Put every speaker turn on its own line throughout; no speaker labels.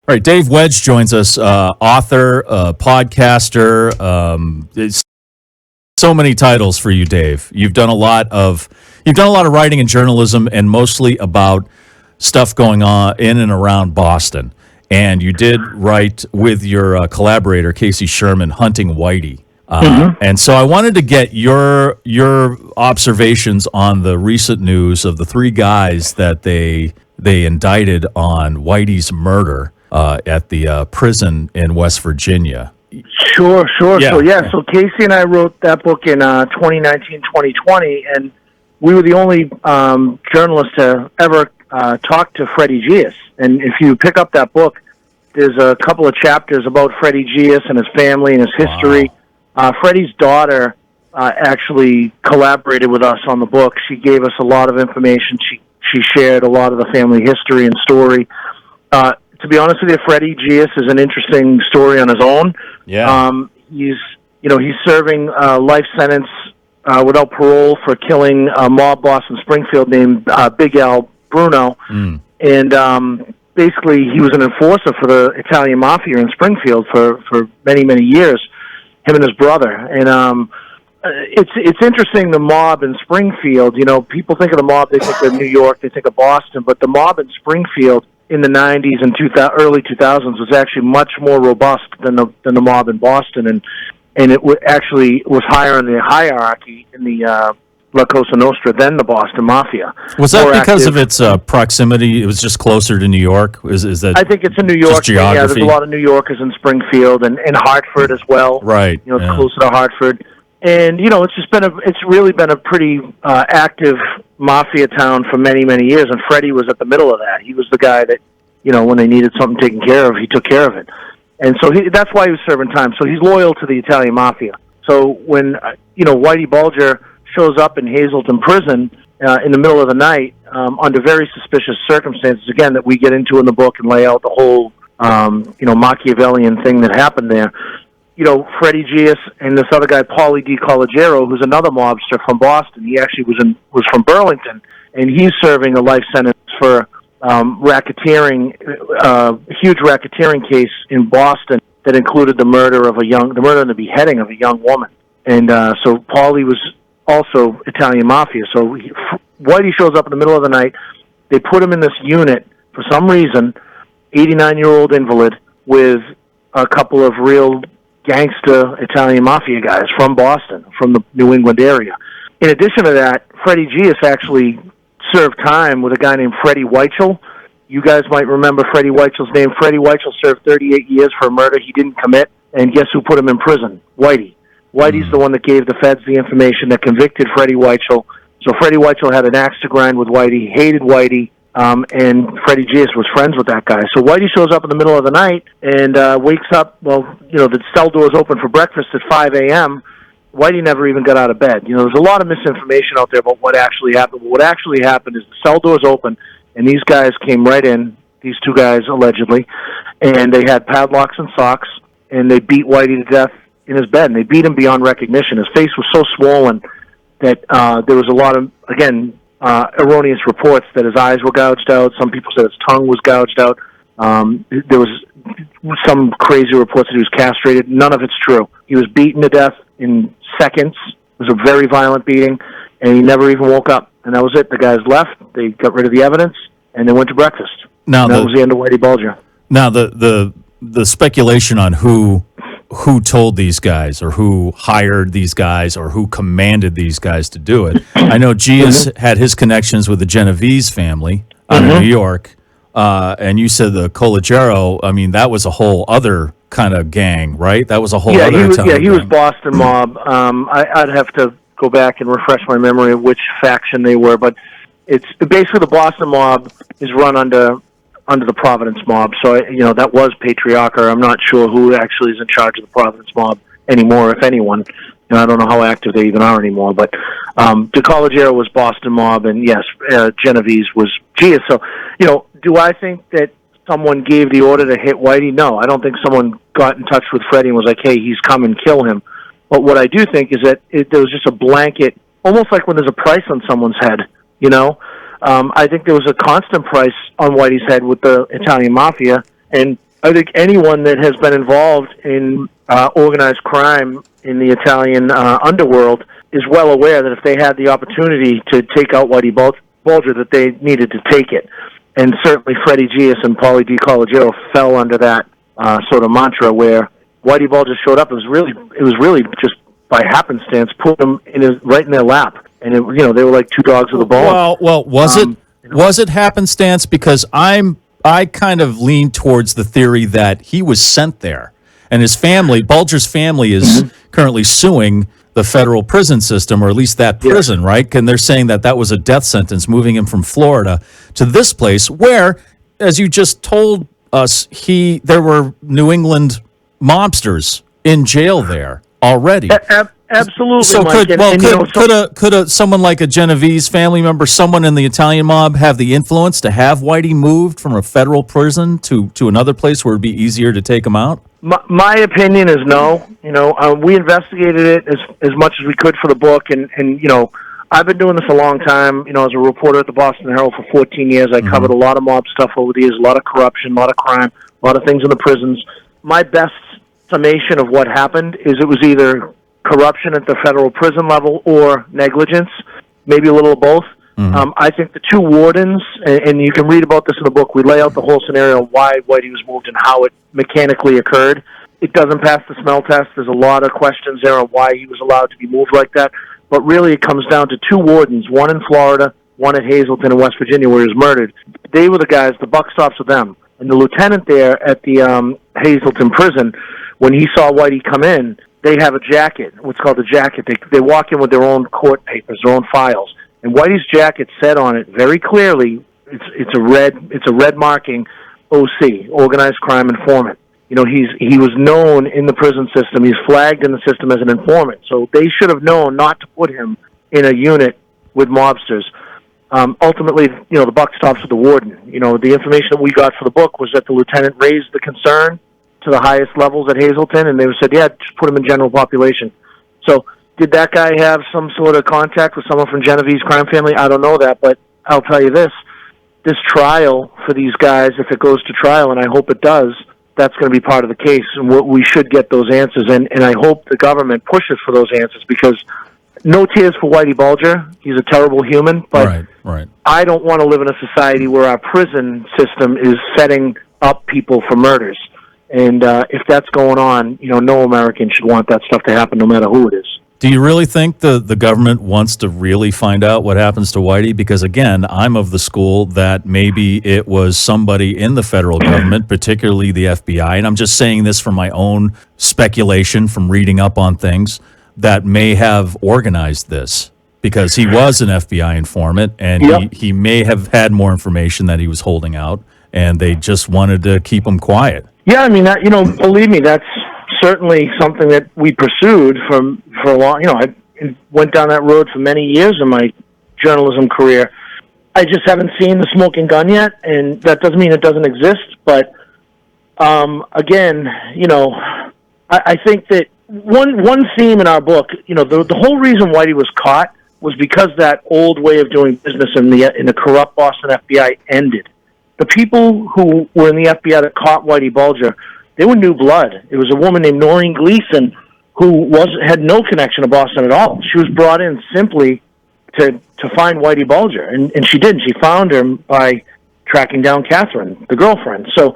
All right, Dave Wedge joins us, author, podcaster. It's so many titles for you, Dave. You've done a lot of writing and journalism, and mostly about stuff going on in and around Boston. And you did write with your collaborator Casey Sherman, Hunting Whitey. And so I wanted to get your observations on the recent news of the three guys that they indicted on Whitey's murder at the prison in West Virginia.
Sure. So Casey and I wrote that book in 2019, 2020, and we were the only journalists to ever talk to Freddie Gius. And if you pick up that book, there's a couple of chapters about Freddie Gius and his family and his history. Wow. Freddie's daughter actually collaborated with us on the book. She gave us a lot of information. She shared a lot of the family history and story. To be honest with you, Freddie Gius is an interesting story on his own.
Yeah.
He's serving a life sentence without parole for killing a mob boss in Springfield named Big Al Bruno. And basically, he was an enforcer for the Italian Mafia in Springfield for many, many years, him and his brother. And it's interesting, the mob in Springfield. You know, people think of the mob, they think of New York, they think of Boston, but the mob in Springfield in the 90s and early 2000s was actually much more robust than the mob in Boston, and it actually was higher in the hierarchy in the La Cosa Nostra than the Boston Mafia.
Was that because of its proximity? It was just closer to New York? Is that?
I think it's in New York.
Geography?
Yeah, there's a lot of New Yorkers in Springfield and Hartford as well.
Right.
You know, it's closer to Hartford. And, you know, it's really been a pretty active mafia town for many, many years, and Freddie was at the middle of that. He was the guy that, you know, when they needed something taken care of, he took care of it. And so that's why he was serving time. So he's loyal to the Italian Mafia. So when, Whitey Bulger shows up in Hazleton Prison in the middle of the night under very suspicious circumstances, again, that we get into in the book and lay out the whole, Machiavellian thing that happened there. You know, Freddie Gius and this other guy, Paulie DiCollegiero, who's another mobster from Boston. He actually was from Burlington, and he's serving a life sentence for racketeering, huge racketeering case in Boston that included the murder and the beheading of a young woman. And so Paulie was also Italian Mafia. So Whitey shows up in the middle of the night. They put him in this unit for some reason, 89-year-old invalid with a couple of real gangster Italian Mafia guys from Boston, from the New England area. In addition to that, Freddie Gius actually served time with a guy named Freddie Weichel. You guys might remember Freddie Weichel's name. Freddie Weichel served 38 years for a murder he didn't commit, and guess who put him in prison? Whitey. Whitey's the one that gave the feds the information that convicted Freddie Weichel. So Freddie Weichel had an axe to grind with Whitey, hated Whitey, and Freddie Gius was friends with that guy. So Whitey shows up in the middle of the night and wakes up, the cell door's open for breakfast at 5 a.m., Whitey never even got out of bed. You know, there's a lot of misinformation out there about what actually happened. But what actually happened is the cell doors open, and these guys came right in, these two guys allegedly, and they had padlocks and socks, and they beat Whitey to death in his bed, and they beat him beyond recognition. His face was so swollen that there was a lot of, again, erroneous reports that his eyes were gouged out. Some people said his tongue was gouged out. There was some crazy reports that he was castrated. None of it's true. He was beaten to death in seconds. It was a very violent beating, and he never even woke up. And that was it. The guys left. They got rid of the evidence, and they went to breakfast. That was the end of Whitey Bulger.
Now, the speculation on who told these guys, or who hired these guys, or who commanded these guys to do it. I know Gius had his connections with the Genovese family out of New York, and you said the Collegiero. I mean, that was a whole other kind of gang, right? That was a whole other Italian
he was
gang.
Boston mob. I'd have to go back and refresh my memory of which faction they were, but it's basically the Boston mob is run under the Providence mob. So, that was Patriarcha. I'm not sure who actually is in charge of the Providence mob anymore, if anyone. I don't know how active they even are anymore. But DiCollegiero was Boston mob, and yes, Genovese was Gius. So, do I think that someone gave the order to hit Whitey? No, I don't think someone got in touch with Freddie and was like, hey, he's come and kill him. But what I do think is that there was just a blanket, almost like when there's a price on someone's head, I think there was a constant price on Whitey's head with the Italian Mafia, and I think anyone that has been involved in organized crime in the Italian underworld is well aware that if they had the opportunity to take out Whitey Bulger, that they needed to take it. And certainly Freddie Gius and Paulie DiCollegiero fell under that sort of mantra where Whitey Bulger showed up. It was really just by happenstance, put them right in their lap, and they were like two dogs with a bone.
Well, was it happenstance? Because I kind of lean towards the theory that he was sent there, and his family, Bulger's family, is currently suing the federal prison system, or at least that prison, right? And they're saying that was a death sentence, moving him from Florida to this place where, as you just told us, there were New England mobsters in jail there already.
Absolutely.
So
Mike.
could someone like a Genovese family member, someone in the Italian mob, have the influence to have Whitey moved from a federal prison to another place where it'd be easier to take him out?
My opinion is no. We investigated it as much as we could for the book, and I've been doing this a long time. As a reporter at the Boston Herald for 14 years, I covered a lot of mob stuff over the years, a lot of corruption, a lot of crime, a lot of things in the prisons. My best summation of what happened is it was either corruption at the federal prison level or negligence, maybe a little of both. I think the two wardens, and you can read about this in the book, we lay out the whole scenario of why Whitey was moved and how it mechanically occurred. It doesn't pass the smell test. There's a lot of questions there on why he was allowed to be moved like that. But really it comes down to two wardens, one in Florida, one at Hazleton in West Virginia where he was murdered. They were the guys, the buck stops with them. And the lieutenant there at the Hazleton prison, when he saw Whitey come in, they have a jacket, what's called a jacket. They walk in with their own court papers, their own files. And Whitey's jacket said on it very clearly, it's a red marking, OC, Organized Crime Informant. He was known in the prison system. He's flagged in the system as an informant. So they should have known not to put him in a unit with mobsters. Ultimately, the buck stops with the warden. The information that we got for the book was that the lieutenant raised the concern to the highest levels at Hazleton, and they said, just put him in general population. So did that guy have some sort of contact with someone from Genovese crime family? I don't know that, but I'll tell you this trial for these guys, if it goes to trial, and I hope it does, that's going to be part of the case, and we should get those answers, and I hope the government pushes for those answers, because no tears for Whitey Bulger. He's a terrible human, but
right.
I don't want to live in a society where our prison system is setting up people for murders. And if that's going on, no American should want that stuff to happen, no matter who it is.
Do you really think the government wants to really find out what happens to Whitey? Because, again, I'm of the school that maybe it was somebody in the federal government, particularly the FBI, and I'm just saying this from my own speculation from reading up on things, that may have organized this, because he was an FBI informant, and he may have had more information that he was holding out, and they just wanted to keep him quiet.
Yeah, I mean, believe me, that's certainly something that we pursued for a long. I went down that road for many years in my journalism career. I just haven't seen the smoking gun yet, and that doesn't mean it doesn't exist. But again, I think that one theme in our book, the whole reason Whitey was caught was because that old way of doing business in the corrupt Boston FBI ended. The people who were in the FBI that caught Whitey Bulger, they were new blood. It was a woman named Noreen Gleason who had no connection to Boston at all. She was brought in simply to find Whitey Bulger, and she did. She found him by tracking down Catherine, the girlfriend. So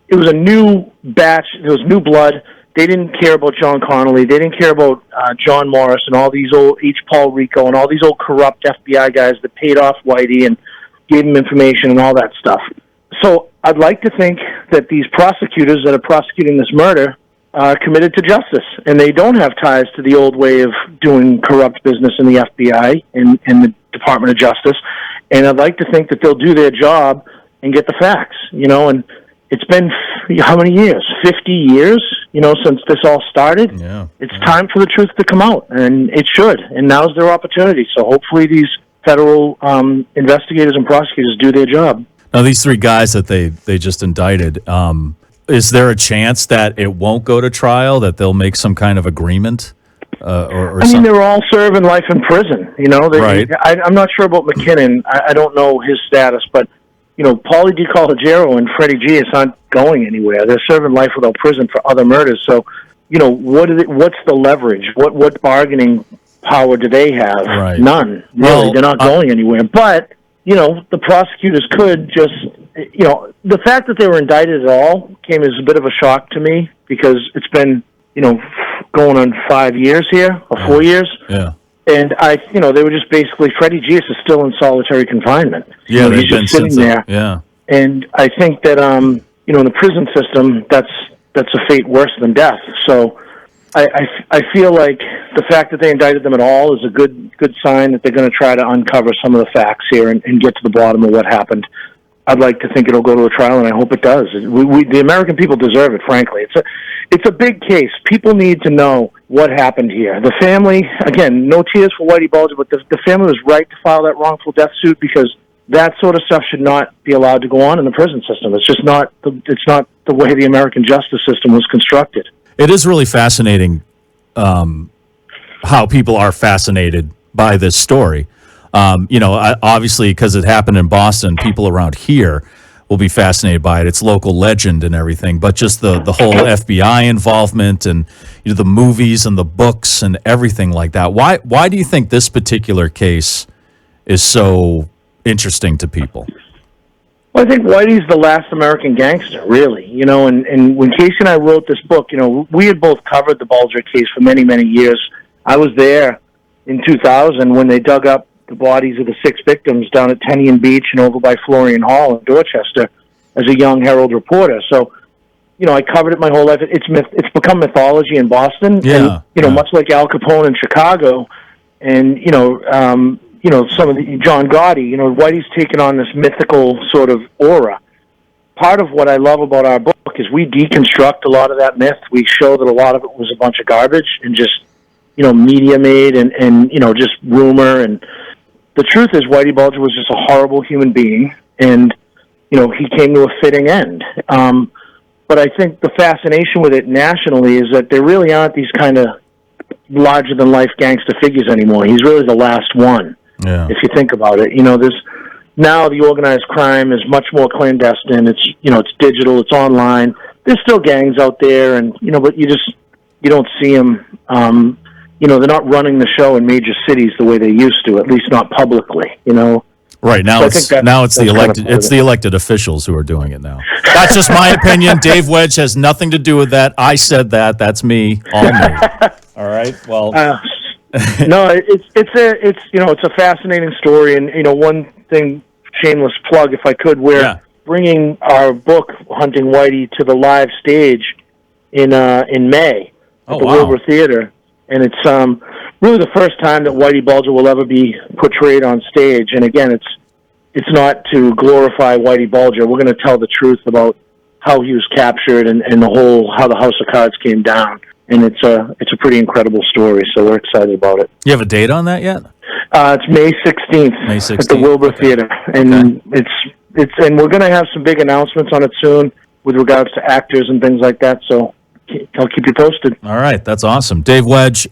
it was a new batch. There was new blood. They didn't care about John Connolly. They didn't care about John Morris and all these old H. Paul Rico and all these old corrupt FBI guys that paid off Whitey and gave him information and all that stuff. So I'd like to think that these prosecutors that are prosecuting this murder are committed to justice, and they don't have ties to the old way of doing corrupt business in the FBI and the Department of Justice. And I'd like to think that they'll do their job and get the facts, and it's been how many years? 50 years, since this all started. It's time for the truth to come out, and it should, and now's their opportunity. So hopefully these federal investigators and prosecutors do their job.
Now, these three guys that they just indicted, is there a chance that it won't go to trial, that they'll make some kind of agreement? Or
I mean, they're all serving life in prison,
Right.
I'm not sure about McKinnon. I don't know his status, but Paulie DiCollegiero and Freddie Gius aren't going anywhere. They're serving life without prison for other murders. So, what's the leverage? What bargaining power do they have?
Right.
None. Really,
Well,
they're not going anywhere. But, the prosecutors could just, the fact that they were indicted at all came as a bit of a shock to me because it's been, going on 5 years here, or 4 years.
Yeah.
And they were just basically, Freddie Gius is still in solitary confinement.
Yeah,
he's just sitting there.
Yeah.
And I think that, in the prison system, that's a fate worse than death. So I feel like the fact that they indicted them at all is a good sign that they're going to try to uncover some of the facts here and get to the bottom of what happened. I'd like to think it'll go to a trial, and I hope it does. The American people deserve it, frankly. It's a big case. People need to know what happened here. The family, again, no tears for Whitey Bulger, but the family was right to file that wrongful death suit because that sort of stuff should not be allowed to go on in the prison system. It's just not the way the American justice system was constructed.
It is really fascinating how people are fascinated by this story. Obviously, because it happened in Boston, people around here will be fascinated by it. It's local legend and everything, but just the whole FBI involvement and the movies and the books and everything like that. Why do you think this particular case is so interesting to people?
Well, I think Whitey's the last American gangster, really. And when Casey and I wrote this book, we had both covered the Bulger case for many, many years. I was there in 2000 when they dug up the bodies of the 6 victims down at Tenian Beach and over by Florian Hall in Dorchester as a young Herald reporter. So, I covered it my whole life. It's become mythology in Boston.
Yeah.
And, much like Al Capone in Chicago and, some of the John Gotti, Whitey's taken on this mythical sort of aura. Part of what I love about our book is we deconstruct a lot of that myth. We show that a lot of it was a bunch of garbage and just, media made and just rumor. And the truth is Whitey Bulger was just a horrible human being and, he came to a fitting end. But I think the fascination with it nationally is that there really aren't these kind of larger-than-life gangster figures anymore. He's really the last one.
Yeah.
If you think about it, there's now the organized crime is much more clandestine. It's it's digital, it's online. There's still gangs out there, and but you don't see them. They're not running the show in major cities the way they used to, at least not publicly.
Right now,
so
it's the elected officials who are doing it now. That's just my opinion. Dave Wedge has nothing to do with that. I said that. That's me. All me. All right. Well.
No, it's a fascinating story, and one thing, shameless plug, if I could, we're bringing our book Hunting Whitey to the live stage in May at the Wilbur Theater, and it's really the first time that Whitey Bulger will ever be portrayed on stage. And again, it's not to glorify Whitey Bulger. We're going to tell the truth about how he was captured and how the House of Cards came down. And it's a pretty incredible story, so we're excited about it.
You have a date on that yet?
It's May 16th. At the Wilbur Theater, and and we're going to have some big announcements on it soon with regards to actors and things like that. So I'll keep you posted.
All right, that's awesome. Dave Wedge,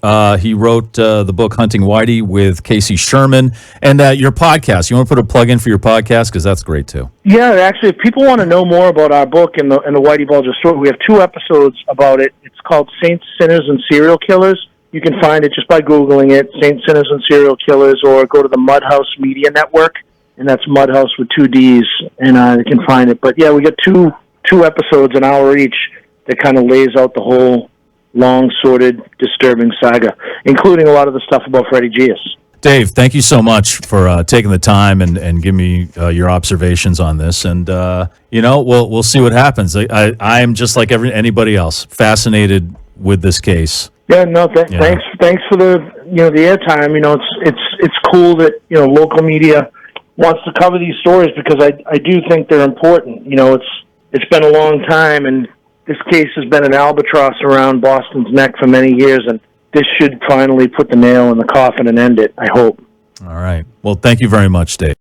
he wrote the book Hunting Whitey with Casey Sherman, and your podcast. You want to put a plug in for your podcast because that's great too.
Yeah, actually, if people want to know more about our book and the Whitey Bulger story, we have 2 episodes about it. It's called Saints, Sinners, and Serial Killers. You can find it just by Googling it, Saints, Sinners, and Serial Killers, or go to the Mudhouse Media Network, and that's Mudhouse with 2 Ds, and you can find it. But yeah, we got two episodes, an hour each, that kind of lays out the whole long, sordid, disturbing saga, including a lot of the stuff about Freddie Gius.
Dave, thank you so much for taking the time and giving me your observations on this. And, we'll see what happens. I am just like anybody else, fascinated with this case.
Yeah, no, thanks for the airtime. It's cool that, local media wants to cover these stories because I do think they're important. It's been a long time, and this case has been an albatross around Boston's neck for many years, and this should finally put the nail in the coffin and end it, I hope.
All right. Well, thank you very much, Dave.